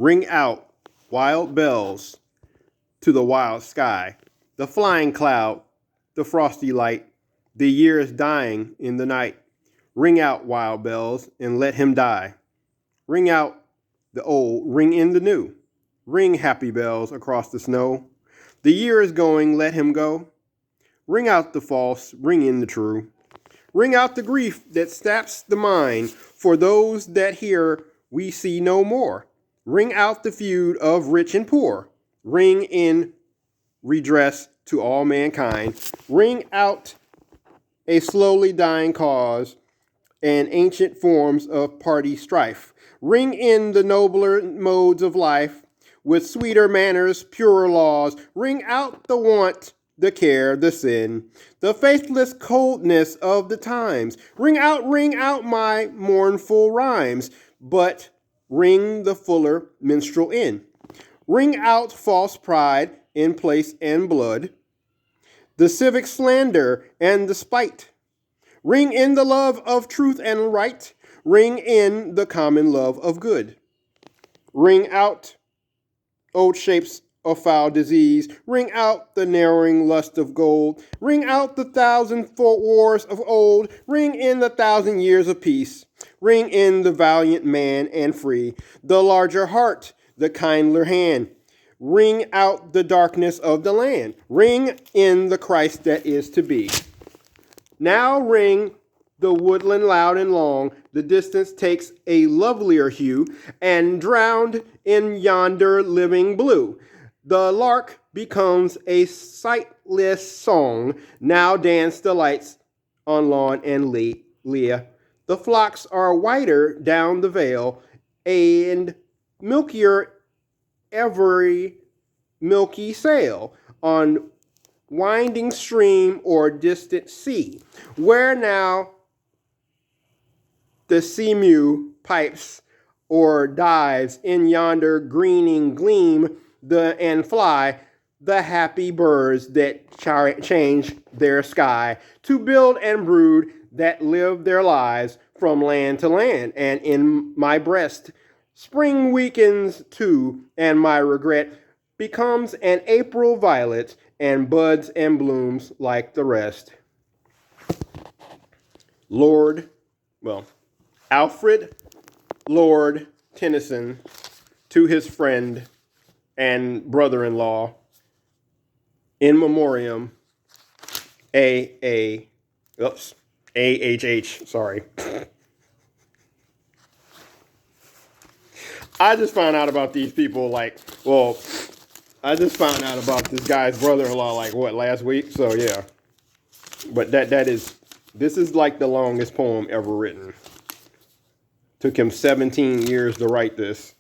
Ring out wild bells to the wild sky, the flying cloud, the frosty light, the year is dying in the night. Ring out wild bells and let him die. Ring out the old, ring in the new. Ring happy bells across the snow. The year is going, let him go. Ring out the false, ring in the true. Ring out the grief that saps the mind. For those that hear, we see no more. Ring out the feud of rich and poor. Ring in redress to all mankind. Ring out a slowly dying cause and ancient forms of party strife. Ring in the nobler modes of life with sweeter manners, purer laws. Ring out the want, the care, the sin, the faithless coldness of the times. Ring out my mournful rhymes, but ring the fuller minstrel in. Ring out false pride in place and blood, the civic slander and the spite. Ring in the love of truth and right. Ring in the common love of good. Ring out old shapes of foul disease. Ring out the narrowing lust of gold. Ring out the 1,000 wars of old. Ring in the 1,000 years of peace. Ring in the valiant man and free, the larger heart, the kindler hand. Ring out the darkness of the land. Ring in the Christ that is to be. Now ring the woodland loud and long, the distance takes a lovelier hue, and drowned in yonder living blue, the lark becomes a sightless song. Now dance the lights on lawn and lea. The flocks are whiter down the vale, and milkier every milky sail on winding stream or distant sea, where now the seamew pipes or dives in yonder greening gleam and fly the happy birds that change their sky to build and brood that live their lives from land to land. And in my breast spring weakens too, and my regret becomes an April violet and buds and blooms like the rest. Alfred Lord Tennyson to his friend and brother-in-law in Memorium A.H.H. Sorry. I just found out about these people I just found out about this guy's brother-in-law last week? So yeah. But this is like the longest poem ever written. Took him 17 years to write this,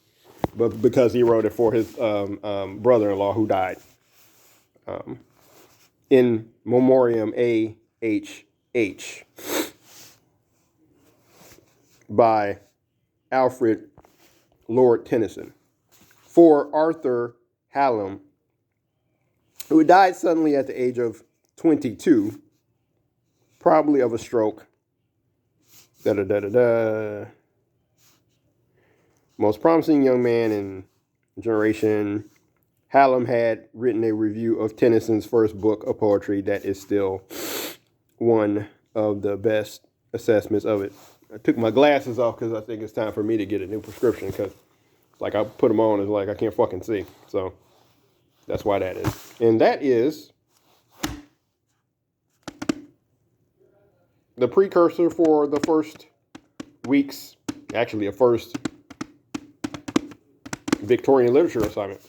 but because he wrote it for his brother-in-law who died. In Memoriam A.H.H. by Alfred Lord Tennyson for Arthur Hallam, who died suddenly at the age of 22, probably of a stroke. Most promising young man in generation. Hallam had written a review of Tennyson's first book of poetry that is still one of the best assessments of it. I took my glasses off because I think it's time for me to get a new prescription because I put them on, it's I can't fucking see. So that's why that is. And that is the precursor for the first week's, actually a first Victorian literature assignment.